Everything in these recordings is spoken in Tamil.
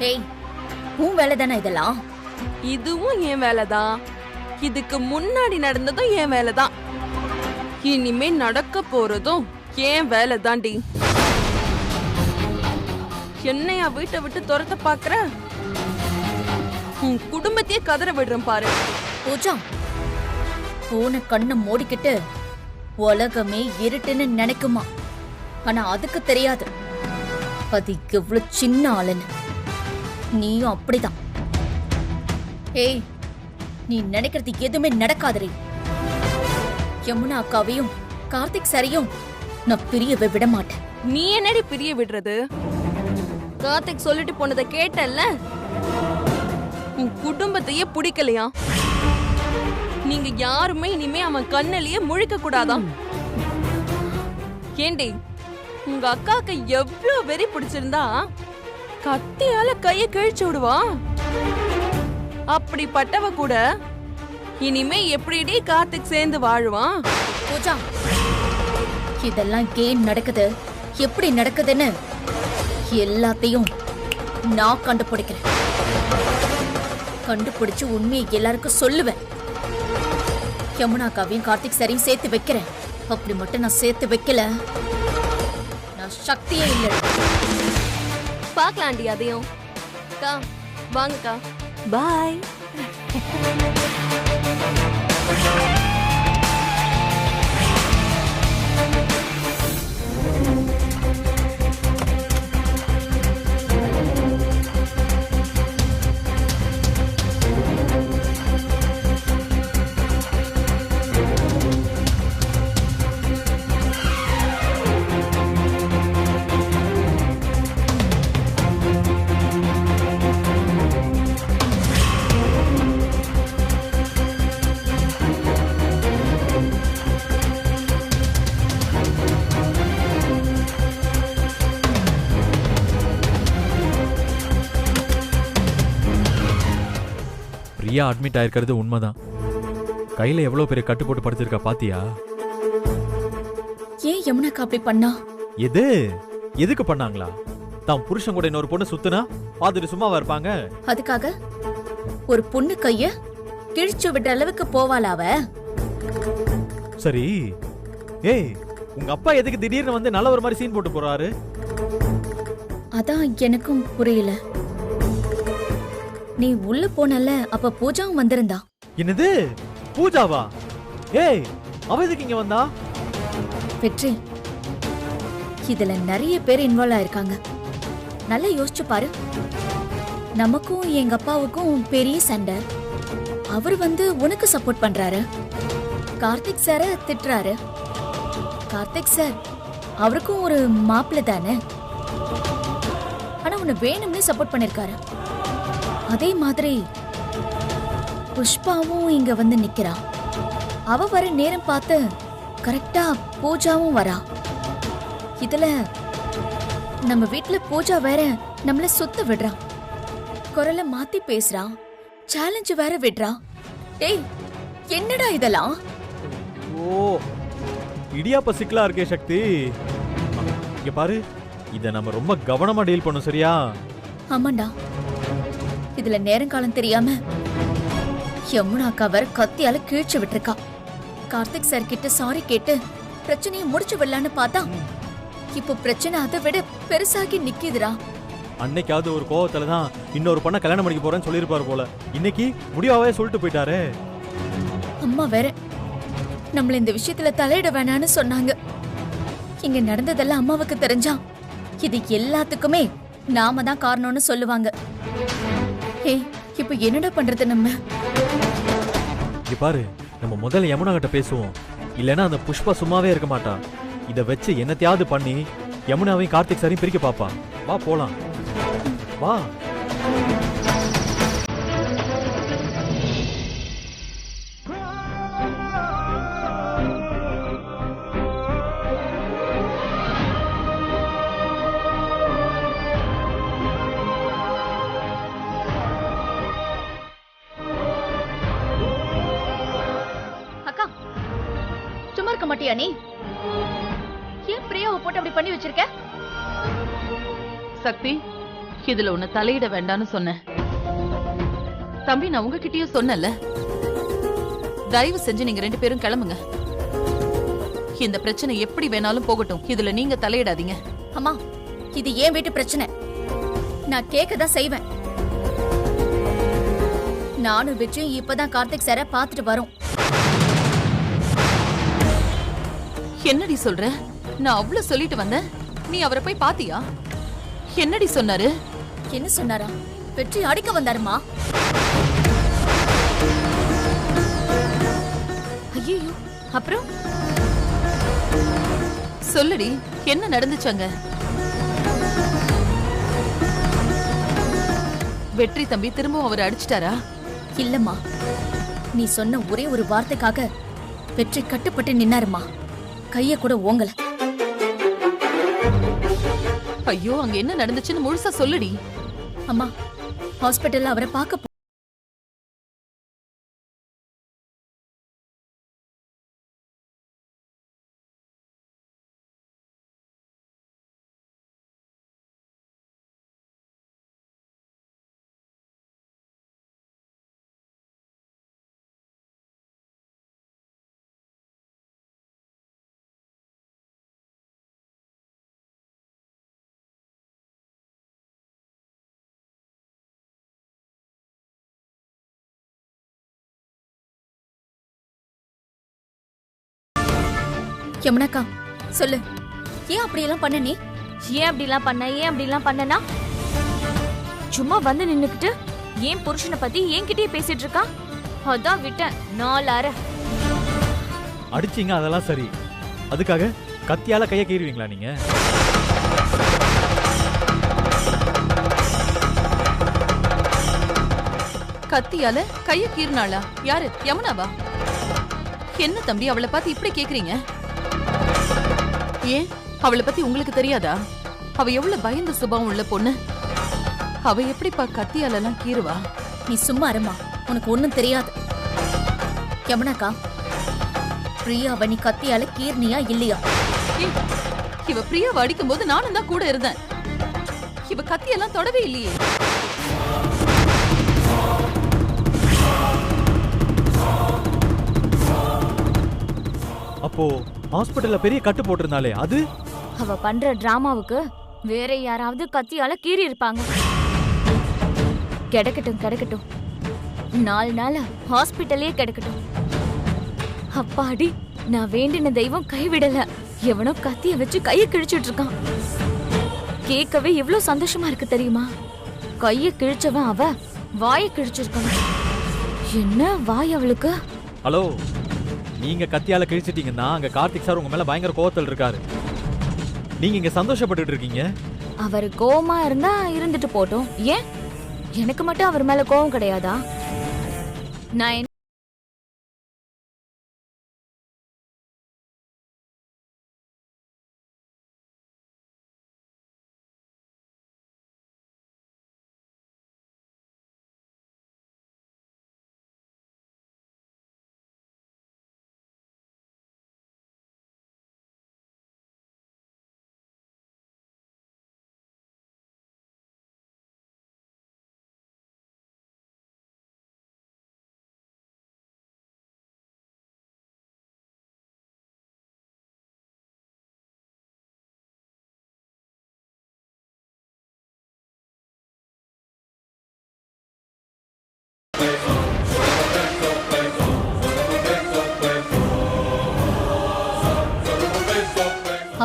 ஏய், உன் வேலை தானே இதெல்லாம்? இதுவும் என் வேலைதான். இதுக்கு முன்னாடி நடந்ததும் என் வேலைதான். இனிமே நடக்க போறதும் என் வேலை தாண்டி. என்னையா வீட்டை விட்டு துரத்த பாக்குற? உன் குடும்பத்தையே கதற விடுறேன் பாரு. பூஜா, போன கண்ணை மூடிக்கிட்டு உலகமே இருட்டுன்னு நினைக்குமா? ஆனா அதுக்கு தெரியாது அது எவ்வளவு சின்ன ஆளுன்னு. நீயும் அப்படிதான். ஏய், நீ நினைக்கிறது எதுவுமே நடக்காதே. யமுனா அக்காவையும் கார்த்திக் சாரையும் நான் பிரியவே விட மாட்டேன். நீ என்னடி பிரிய விடுறது? கார்த்திக் சொல்லிட்டு போனதை கேட்டல்ல? உன் குடும்பத்தையே பிடிக்கலையா? நீங்க யாருமே இனிமே அவன் கண்ணிலேயே முழிக்க கூடாதான். ஏண்டி, உங்க அக்காக்கு எவ்வளவு வெறி பிடிச்சிருந்தா கத்தியால கைய கிழிச்சு விடுவா. அப்படிப்பட்டவ கூட இனிமே எப்படிடி கார்த்திக் சேர்ந்து வாழுவான்? பூஜா, இதெல்லாம் ஏன் நடக்குது, எப்படி நடக்குதுன்னு எல்லாத்தையும் நான் கண்டுபிடிக்கிறேன். கண்டுபிடிச்சு உண்மையை எல்லாருக்கும் சொல்லுவேன். யமுனாக்காவையும் கார்த்திக் சரியும் சேர்த்து வைக்கிறேன். அப்படி மட்டும் நான் சேர்த்து வைக்கல, நான் சக்தியே இல்லை. பாக்கலாண்டி அதையும். அக்கா வாங்கக்கா. பாய். பிரியா அட்மிட் ஆயிருக்கிறது உண்மைதான். கையில எவ்வளவு பெரிய கட்டு போட்டு படுத்திருக்கா பாத்தியா? ஏன் யமுனாக்கா அப்படி பண்ணா? எதுக்கு பண்ணாங்களா? தான் புருஷன் கூட இன்னொரு பொண்ணு சுத்துனா பாத்துட்டு சும்மாவா இருப்பாங்க? அதுக்காக ஒரு பொண்ணு கைய கிழிச்சு விடுற அளவுக்கு போவாளா அவ? சரி, ஏய், உங்க அப்பா எதுக்கு திடீர்னு வந்து நல்ல ஒரு மாதிரி சீன் போட்டு போறாரு? அதான் எனக்கும் புரியல. நீ உள்ள போனல, அப்ப பூஜாவும் வந்திருந்தா. என்னது, பூஜாவா? ஏய், அவ எதுக்கு இங்க வந்தா? வெற்றி, இதுல நிறைய பேர் இன்வால்வ் ஆயிருக்காங்க. நல்லா யோசிச்சு பாரு. நமக்கும் எங்க அப்பாவுக்கும் பெரிய சண்டை. அவர் வந்து உனக்கு சப்போர்ட் பண்றாரு. கார்த்திக் சார திட்டுறாரு. கார்த்திக் சார் அவருக்கும் ஒரு மாப்பிள்ளை தானே, ஆனா உன்னை வேணும்னு சப்போர்ட் பண்ணிருக்காரு. அதே மாதிரி புஷ்பாவும் இங்க வந்து நிக்கிறா. அவ வர நேரம் பார்த்து கரெக்டா பூஜாவும் வரா. இதுல நம்ம வீட்டுல பூஜா வேற நம்மள சுத்த விடுறா. குரலை மாத்தி பேசுறா. சேலஞ்ச் வேற விடுறா. டேய், என்னடா இதெல்லாம்? ஓ, இடியாப்ப சிக்கலா இருக்கே சக்தி. இங்க பாரு, இத நம்ம ரொம்ப கவனமா டீல் பண்ணும், சரியா? ஆமாண்டா. இதுல நேரங்காலம் தெரியாம யமுனாக்கா வேற கத்தியால கிழிச்சு விட்டுருக்கா. கார்த்திக் சார் கிட்ட சாரி கேட்டு பிரச்சனையை முடிச்சு விடலான்னு பார்த்தா இப்போ பிரச்சனை அதை விட பெருசாகி நிக்குதுடா. அன்னைக்காவது ஒரு கோவத்துலதான் இன்னொரு பொண்ண கல்யாணம் பண்ணிக்க போறேன்னு சொல்லிருப்பாரு போல. இன்னைக்கு முடிவாவே சொல்லிட்டு போயிட்டாரு. அம்மா வேற நம்மள இந்த விஷயத்துல தலையிட வேணான்னு சொன்னாங்க. இங்க நடந்ததெல்லாம் அம்மாவுக்கு தெரிஞ்சா இது எல்லாத்துக்குமே நாம தான் காரணம்னு சொல்லுவாங்க. ஏய், இப்ப என்னடா பண்றது நம்ம? இங்க பாரு, நம்ம முதல்ல யமுனா கிட்ட பேசுவோம். இல்லனா அந்த புஷ்பா சும்மாவே இருக்க மாட்டா. இத வச்சு என்னத்தையாவது பண்ணி யமுனாவையும் கார்த்திக் சாரையும் பிரிக்க பாப்பா. வா போலாம், வா. மாட்டியா நீ? ஏன் பிரியாவை போட்டு அப்படி பண்ணி வச்சிருக்க? சக்தி, இதுல உன்னை தலையிட வேண்டாம்னு சொன்னேன். தம்பி, நான் உங்ககிட்டயும் சொன்னல, தயவு செஞ்சு நீங்க 2 பேரும் கிளம்புங்க. இந்த பிரச்சனை எப்படி வேணாலும் போகட்டும், இதுல நீங்க தலையிடாதீங்க. அம்மா, இது ஏன் வீட்டு பிரச்சனை, நான் கேட்கதான் செய்வேன். நானும் விஜயும் இப்பதான் கார்த்திக் சார பாத்துட்டு வரோம். என்னடி சொல்ற? நான் அவ்வளவு சொல்லிட்டு வந்தேன், நீ அவரை போய் பாத்தியா? என்னடி சொன்னாரு? என்ன சொன்னாரா? வெற்றி அடிக்க வந்தாருமா. ஐயோ, அப்புறம் சொல்லுடி, என்ன நடந்துச்சாங்க? வெற்றி தம்பி திரும்பவும் அவர் அடிச்சிட்டாரா? இல்லம்மா, நீ சொன்ன ஒரே ஒரு வார்த்தைக்காக வெற்றி கட்டுப்பட்டு நின்னாருமா. கைய கூட ஓங்கல. ஐயோ, அங்க என்ன நடந்துச்சுன்னு முழுசா சொல்லுடி. அம்மா, ஹாஸ்பிட்டல்ல அவரை பார்க்க யமுனாக்கா, சொல்லு, ஏன் அப்படியெல்லாம் பண்ண? நீ ஏன் அப்படிலாம் பண்ணனா? சும்மா வந்து நின்னுக்கிட்டு ஏன் புருஷனை பத்தி என்கிட்டயே பேசிட்டு இருக்கா? அதான் விட்டேன். 4 அரை அடிச்சீங்க, அதெல்லாம் சரி. அதுக்காக கத்தியால கைய கீறுவீங்களா நீங்க? கத்தியால கைய கீறினாளா? யாரு? யமுனாவா? என்ன தம்பி, அவளை பார்த்து இப்படி கேக்குறீங்க? ஏன், அவளை பத்தி உங்களுக்கு தெரியாதா? அவ எவ்வளவு பயந்த சுபாவம் உள்ள பொண்ணு. அவ எப்படிப்பா கத்தியால எல்லாம் கீறுவா? நீ சும்மா இருமா, உனக்கு ஒண்ணும் தெரியாது. யமுனாக்கா, பிரியாவை நீ கத்தியால கீர்னியா இல்லையா? ஏய், இவ பிரியாவை அடிக்கும் போது நானும் தான் கூட இருந்தேன். இவ கத்தியெல்லாம் தொடவே இல்லையே. அப்போ ஹாஸ்பிடல்ல பெரிய கட்டு போட்டிருந்தாலே அது? அவ பண்ற டிராமாவுக்கு வேற யாராவது கத்தியால கீறி இருப்பாங்க. கிடக்கட்டும் 4 நாள் ஹாஸ்பிட்டலே கிடக்கட்டும். அப்பாடி, நான் வேண்டின தெய்வம் கைவிடல. எவனோ கத்திய வச்சு கைய கிழிச்சிட்டு இருக்கான். கேட்கவே எவ்வளவு சந்தோஷமா இருக்கு தெரியுமா? கைய கிழிச்சவன் அவ வாய கிழிச்சிருக்கான். என்ன வாய் அவளுக்கு? ஹலோ, நீங்க கத்தியால கிழிச்சிட்டீங்கன்னா அங்க கார்த்திக் சார் உங்க மேல பயங்கர கோவத்தில் இருக்காரு. நீங்க இங்க சந்தோஷப்பட்டுட்டு இருக்கீங்க. அவர் கோவமா இருந்தா இருந்துட்டு போட்டோம். ஏன், எனக்கு மட்டும் அவர் மேல கோவம் கிடையாதா? நான்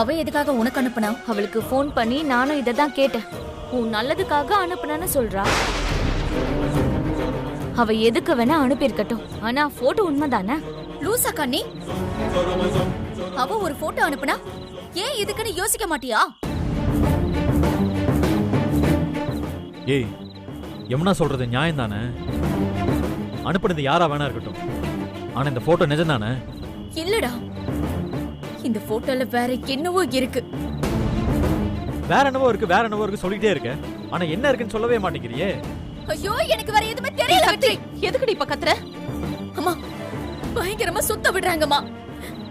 அவ எதுக்காக உனக்கு அனுப்புனா? அவளுக்கு ஃபோன் பண்ணி நானும் இதை தான் கேட்டேன். உன் நல்லதுக்காக அனுப்புனேன்னு சொல்றா. அவ எதுக்கு வேணா அனுப்பியிருக்கட்டும், ஆனா போட்டோ உண்மைதானே? லூசா கண்ணி, அவ ஒரு போட்டோ அனுப்புனா ஏன் இதுக்குன்னு யோசிக்க மாட்டியா? ஏய், யமுனா சொல்றது நியாயம் தானே? அனுப்புனது யாரா வேணா இருக்கட்டும், ஆனா இந்த போட்டோ நிஜம் தானே? இல்லடா, இந்த போட்டோல வேற என்னவோ இருக்கு. வேற என்னவோ இருக்கு சொல்லிட்டே இருக்க, ஆனா என்ன இருக்குன்னு சொல்லவே மாட்டேங்கிறியே. ஐயோ, எனக்கு வேற எதுவுமே தெரியல. வெற்றி, எதுக்குடி இப்ப கத்துற? அம்மா, பயங்கரமா சுத்த விடுறாங்கம்மா.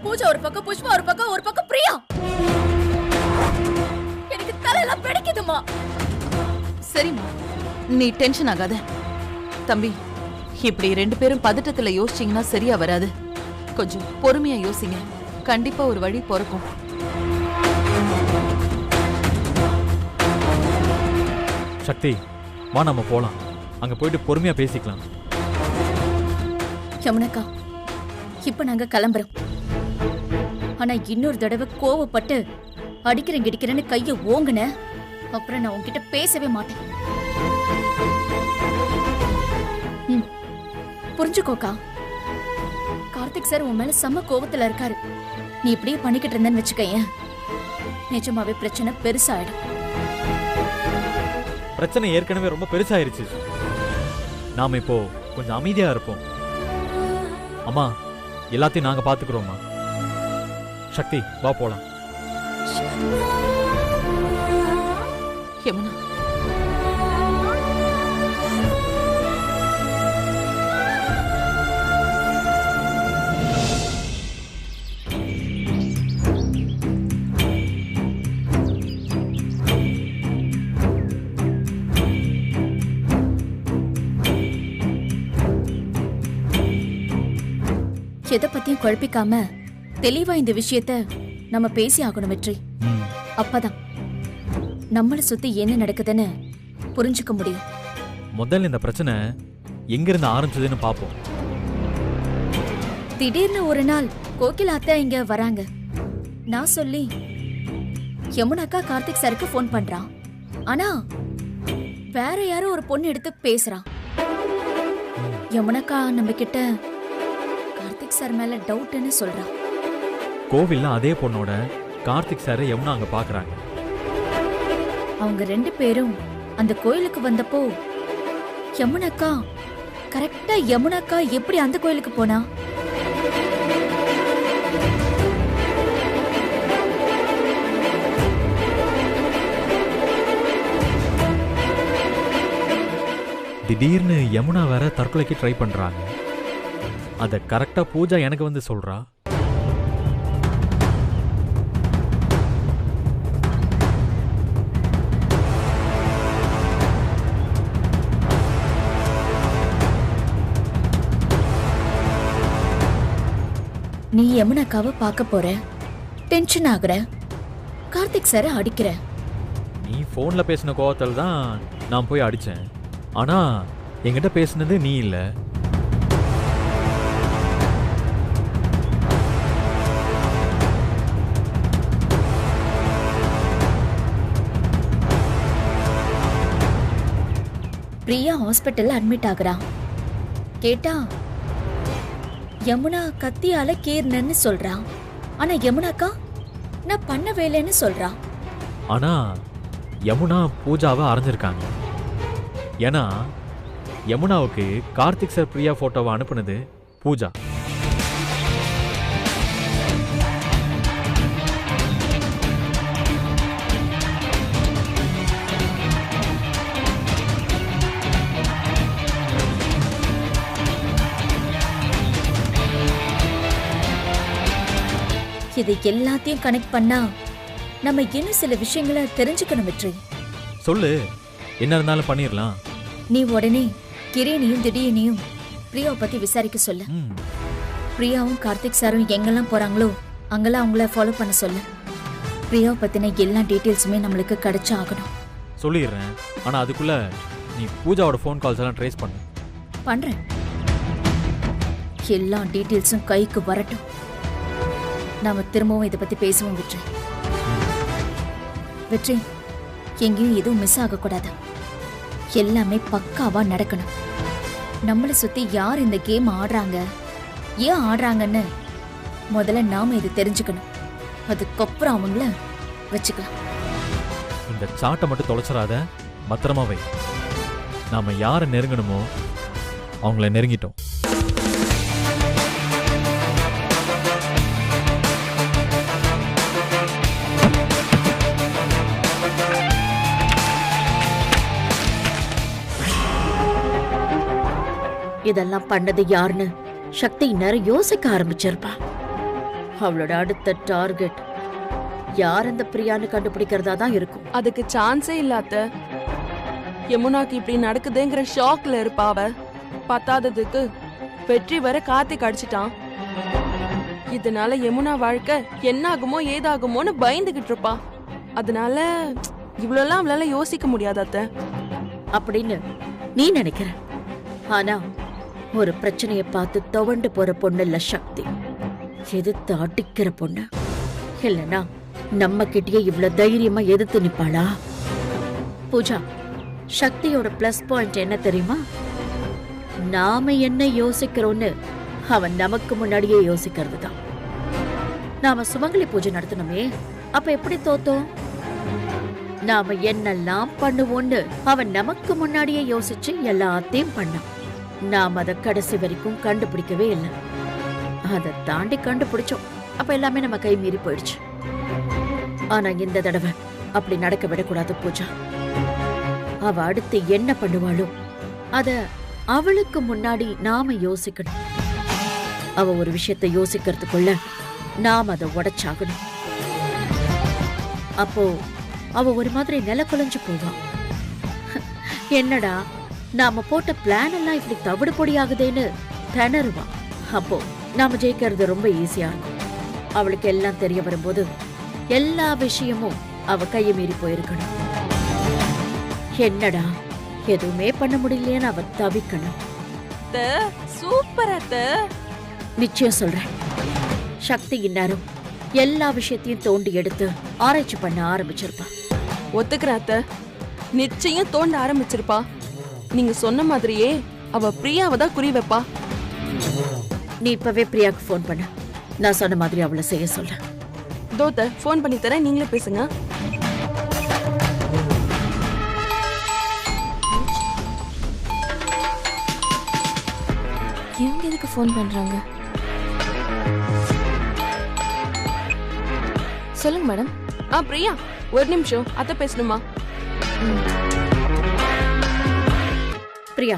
பூஜா ஒரு பக்கம், புஷ்பா ஒரு பக்கம் பிரியா. எனக்கு தலையெல்லாம் பிடிக்குதுமா. சரிம்மா, நீ டென்ஷன் ஆகாத. தம்பி, இப்படி 2 பேரும் பதட்டத்துல யோசிச்சீங்கன்னா சரியா வராது. கொஞ்சம் பொறுமையா யோசிங்க. கண்டிப்பா ஒரு வழி பிறக்கும். சக்தி, வா நம்ம போலாம். அங்க போயிட்டு பொறுமையா பேசிக்கலாம். யமுனாக்கா, இப்ப நாங்க கிளம்புறோம். ஆனா இன்னொரு தடவை கோவப்பட்டு அடிக்கிறேன் கிடிக்கிறேன்னு கைய ஓங்குன, அப்புறம் நான் உன்கிட்ட பேசவே மாட்டேன். புரிஞ்சுக்கோக்கா. கார்த்திக் சார் உன் மேல செம்ம கோவத்துல இருக்காரு. நீ இப்படியே பண்ணிக்கிட்டு இருந்தேன்னு வச்சுக்கேன், நிஜமாவே பிரச்சனை பெருசாயிடும். பிரச்சனை ஏற்கனவே ரொம்ப பெருசாயிருச்சு. நாம இப்போ கொஞ்சம் அமைதியா இருப்போம். அம்மா, எல்லாத்தையும் நாங்க பாத்துக்கிறோம்மா. சக்தி, வா போலாம். யமுனா, எதை பத்தியும் குழப்பிக்காம தெளிவா இந்த விஷயத்த நம்ம பேசி ஆகணும் வெற்றி. அப்பதான் நம்மளை சுத்தி என்ன நடக்குதுன்னு புரிஞ்சுக்க முடியும். முதல்ல இந்த பிரச்சனை எங்கிருந்து ஆரம்பிச்சதுன்னு பாப்போம். திடீர்னு ஒரு நாள் கோகிலா அத்தை இங்க வராங்க. நான் சொல்லி யமுனாக்கா கார்த்திக் சாருக்கு போன் பண்றான். ஆனா வேற யாரோ ஒரு பொண்ணு எடுத்து பேசுறான். யமுனாக்கா நம்ம கிட்ட கார்த்திக் சார் மேல டவுட்னு சொல்றான். கோவில்ல அதே பொண்ணோட கார்த்திக் சார் யமுனா அங்க பாக்குறாங்க. அவங்க 2 பேரும் அந்த கோயிலுக்கு வந்தப்போ யமுனாக்கா கரெக்டா யமுனாக்கா எப்படி அந்த கோயிலுக்கு போனா? திடீர்னு யமுனா வேற தற்கொலைக்கு ட்ரை பண்றாங்க. அத கரெக்டா பூஜா எனக்கு வந்து சொல்றா. நீ யமுனாக்காவை பார்க்க போற, டென்ஷன் ஆகுற, கார்த்திக் சார அடிக்கிற. நீ போன்ல பேசின கோவத்தில் தான் நான் போய் அடிச்சேன். ஆனா என்கிட்ட பேசினது நீ இல்ல. பிரியா ஹாஸ்பிட்டல்ல அட்மிட் ஆகுறா. கேட்டா யமுனா கத்தியால கீர்னன்னு சொல்றா. ஆனா யமுனாக்கா நான் பண்ண வேலைன்னு சொல்றா. ஆனா யமுனா பூஜாவை அரைஞ்சிருக்காங்க. ஏன்னா யமுனாவுக்கு கார்த்திக் சார் பிரியா போட்டோவை அனுப்புனது பூஜா. இது எல்லாத்தையும் கனெக்ட் பண்ணா நம்ம இன்னும் சில விஷயங்களை தெரிஞ்சுக்கணும் வெற்றி. சொல்லு, என்ன இருந்தாலும் பண்ணிடலாம். நீ உடனே கிரேனியும் திடீர்னையும் பிரியாவை பத்தி விசாரிக்க சொல்லு. பிரியாவும் கார்த்திக் சாரும் எங்கெல்லாம் போறாங்களோ அங்கெல்லாம் அவங்கள ஃபாலோ பண்ண சொல்லு. பிரியாவை பத்தின எல்லா டீட்டெயில்ஸுமே நம்மளுக்கு கிடைச்சா ஆகணும். சொல்லிடுறேன். ஆனா அதுக்குள்ள நீ பூஜாவோட ஃபோன் கால்ஸ் எல்லாம் ட்ரேஸ் பண்ணு. பண்றேன். எல்லா டீட்டெயில்ஸும் கைக்கு வரட்டும். நாம திரும்பவும் இதை பத்தி பேசுவோம் வெற்றி. வெற்றி, எங்கேயும் எதுவும் மிஸ் ஆகக்கூடாது. எல்லாமே பக்காவா நடக்கணும். நம்மளை சுத்தி யார் இந்த கேம் ஆடுறாங்க, ஏன் ஆடுறாங்கன்னு முதல்ல நாம இது தெரிஞ்சுக்கணும். அதுக்கப்புறம் அவங்கள வச்சுக்கலாம். இந்த சாட்டை மட்டும் தொலைச்சிடாத, பத்திரமா வை. நாம யாரை நெருங்கணுமோ அவங்கள நெருங்கிட்டோம். இதெல்லாம் பண்ணது யாருன்னு சக்தி நேரம் யோசிக்க ஆரம்பிச்சிருப்பா. அவளோட அடுத்த டார்கெட் யார் அந்த பிரியான்னு கண்டுபிடிக்கிறதா தான் இருக்கும். அதுக்கு சான்ஸே இல்லாத. யமுனாக்கு இப்படி நடக்குதுங்கிற ஷாக்ல இருப்பா அவ. பத்தாததுக்கு வெற்றி வர கார்த்திக் அடிச்சிட்டான். இதனால யமுனா வாழ்க்கை என்ன ஆகுமோ ஏதாகுமோன்னு பயந்துகிட்டு இருப்பா. அதனால இவ்வளவுலாம் அவளால யோசிக்க முடியாது அத்தை. அப்படின்னு நீ நினைக்கிற. ஆனா ஒரு பிரச்சனைய பார்த்து துவண்டு போற பொண்ணு இல்ல சக்தி, எதிர்த்து அடிக்கிற பொண்ணு. இல்லனா நம்ம கிட்டயே இவ்வளவு தைரியமா எதிர்த்து நிப்பாளா? பூஜா, சக்தியோட பிளஸ் பாயிண்ட் என்ன தெரியுமா? நாம என்ன யோசிக்கிறோன்னு அவன் நமக்கு முன்னாடியே யோசிக்கிறது தான். நாம சுமங்கலி பூஜை நடத்தணுமே, அப்ப எப்படி தோத்தோம்? நாம என்னெல்லாம் பண்ணுவோன்னு அவன் நமக்கு முன்னாடியே யோசிச்சு எல்லாத்தையும் பண்ணான். நாம் அதை கடைசி வரைக்கும் கண்டுபிடிக்கவே இல்லை. அதை தாண்டி கண்டுபிடிச்சோம். அப்ப எல்லாமே நம்ம கை மீறி போயிடுச்சு. ஆனா இந்த தடவை அப்படி நடக்க விடக்கூடாது பூஜா. அவ அடுத்து என்ன பண்ணுவாளோ அத அவளுக்கு முன்னாடி நாம யோசிக்கணும். அவ ஒரு விஷயத்தை யோசிக்கிறதுக்குள்ள நாம் அதை உடைச்சாகணும். அப்போ அவ ஒரு மாதிரி நில குலைஞ்சு போவா. என்னடா நாம போட்ட பிளான் எல்லாம் இப்படி தவிடு பொடி ஆகுதேன்னு திணறுவா. அப்போ நாம ஜெயிக்கிறது ரொம்ப ஈஸியா இருக்கும். அவளுக்கு எல்லாம் தெரிய வரும்போது எல்லா விஷயமும் அவ கையை மீறி போயிருக்கணும். என்னடா எதுவுமே பண்ண முடியலையேன்னு அவ தவிக்கணும். சூப்பர் அத்தை. நிச்சயம் சொல்றேன். சக்தி இந்நேரம் எல்லா விஷயத்தையும் தோண்டி எடுத்து ஆராய்ச்சி பண்ண ஆரம்பிச்சிருப்பா. ஒத்துக்கிற அத்தை, நிச்சயம் தோண்ட ஆரம்பிச்சிருப்பா. நீங்க சொன்ன மாதிரியே அவ பிரியாவை தான் குறி வைப்பா. நீ இப்பவே பிரியாக்கு ஃபோன் பண்ண. நான் சொன்ன மாதிரி அவளை செய்ய சொல்ல. தோத்த ஃபோன் பண்ணி தரேன், நீங்களே பேசுங்க. இவங்க எதுக்கு ஃபோன் பண்றாங்க? சொல்லுங்க மேடம். பிரியா, ஒரு நிமிஷம், அத்தை பேசணுமா? பிரியா,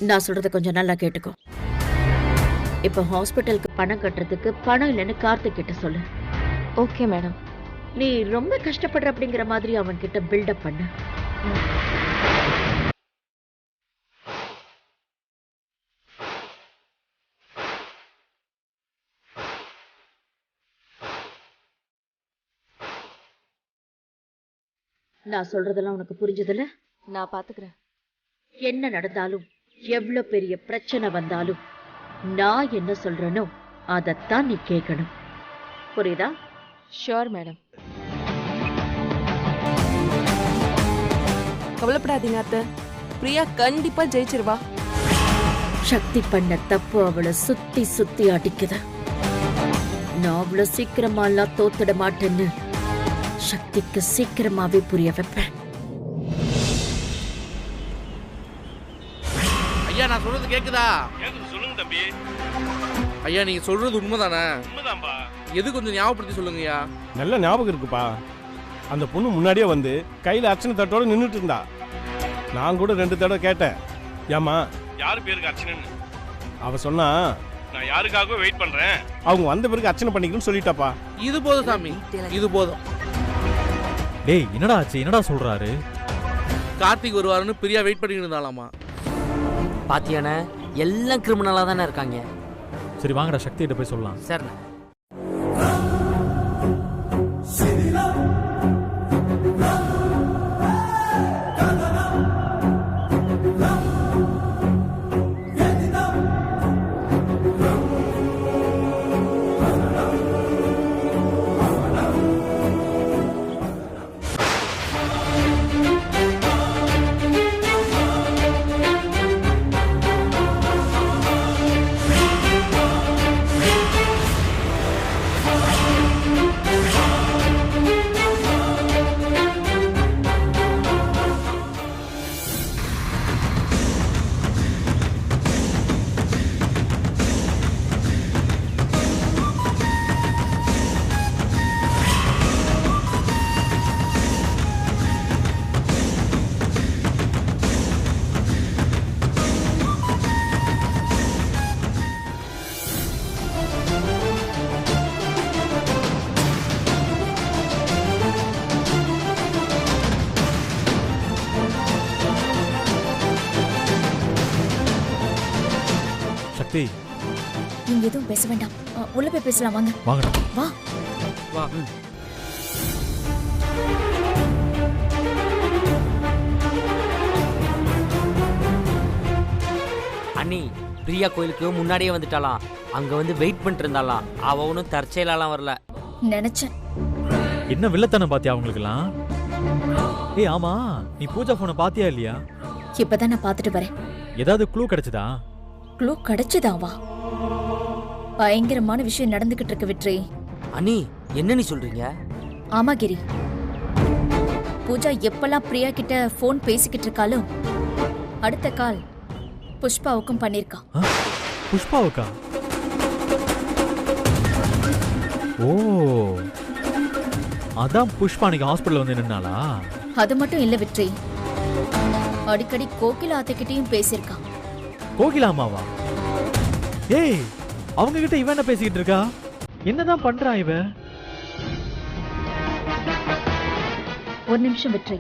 நான் சொல்றத கொஞ்சம் நல்லா கேட்டுக்கோ. இப்ப ஹாஸ்பிட்டலுக்கு பணம் கட்டுறதுக்கு பணம் இல்லைன்னு கார்த்திக் கிட்ட சொல்லு. Okay madam. நீ ரொம்ப கஷ்டப்படுற அப்படிங்கிற மாதிரி அவன் கிட்ட பில்டப் பண்ணு. நான் சொல்றதெல்லாம் உனக்கு புரிஞ்சதில்ல? நான் பாத்துக்கிறேன். என்ன நடந்தாலும் எவ்வளவு பெரிய பிரச்சனை வந்தாலும் நான் என்ன சொல்றேனோ அதைத்தான் நீ கேட்கணும். புரியுதா? Sure madam. கவலைப்படாதீங்க அத்தை, பிரியா கண்டிப்பா ஜெயிச்சிருவா. சக்தி பண்ண தப்பு அவளை சுத்தி சுத்தி அடிக்குது. நான் அவ்வளவு சீக்கிரமா எல்லாம் தோத்துட மாட்டேன்னு சக்திக்கு சீக்கிரமாவே புரிய வைப்பேன். ஐயா, நான் சொல்றது கேக்குதா? சொல்லுங்க தம்பி. ஐயா, நீங்க சொல்றது உண்மைதானே? உண்மைதான்பா. எது கொஞ்சம் ஞாபகப்படுத்தி சொல்லுங்கய்யா. நல்ல ஞாபகம் இருக்குப்பா. அந்த பொண்ணு முன்னாடியே வந்து கையில அர்ச்சனை தட்டோட நின்றுட்டு இருந்தா. நான் கூட 2 தடவை கேட்டேன், ஏமா யாரு பேருக்கு அர்ச்சனைன்னு. அவ சொன்னா, நான் யாருக்காகவே வெயிட் பண்றேன், அவங்க வந்த பிறகு அர்ச்சனை பண்ணிக்கணும்னு சொல்லிட்டாப்பா. இது போதும் சாமி, இது போதும். டேய், என்னடா ஆச்சு? என்னடா சொல்றாரு? கார்த்திக் வருவாருன்னு பிரியா வெயிட் பண்ணிட்டு இருந்தாலாமா. பாத்தியானே, எல்லாம் கிரிமினலா தானே இருக்காங்க. சரி வாங்கடா, சக்திகிட்ட போய் சொல்லலாம். சரிண்ணே. சக்தி நீங்க எதுவும் பேச வேண்டாம். உள்ள போய் பேசலாம் வாங்க. வாங்கடா. வா. வா. அண்ணி பிரியா கோயிலுக்கு முன்னாடியே வந்துட்டாலாம். அங்க வந்து வெயிட் பண்ணிட்டு இருந்தாலாம். அவ ஒன்றும் தற்செயலாலாம் வரல. நினைச்சேன். என்ன வில்லத்தனம் பாத்தியா அவங்களுக்குலாம்? ஏய் ஆமா, நீ பூஜா போனை பாத்தியா இல்லையா? இப்பதான் நான் பாத்துட்டு வரேன். ஏதாவது க்ளூ கிடைச்சதா? க்ளூ கிடைச்சதாவா? பயங்கரமான விஷயம் நடந்துகிட்டு இருக்கு வெற்றி. அண்ணி என்ன நீ சொல்றீங்க? ஆமா கிரி, பூஜா எப்பெல்லாம் பிரியா கிட்ட போன் பேசிக்கிட்டு இருக்காளோ அடுத்த கால் புஷ்பாவுக்கும் பண்ணிருக்கா. புஷ்பாவுக்கா? ஓ, அதான் புஷ்பா அன்னைக்கு ஹாஸ்பிடல் வந்து நின்னாளா? அது மட்டும் இல்ல வெற்றி, அடிக்கடி கோகிலா அத்தைக்கிட்டையும் பேசியிருக்கா. கோகிலா அம்மாவா? ஏய், அவங்க கிட்ட இவன் என்ன பேசிக்கிட்டு இருக்கா? என்னதான் பண்றான் இவன்? ஒரு நிமிஷம் வெற்றி.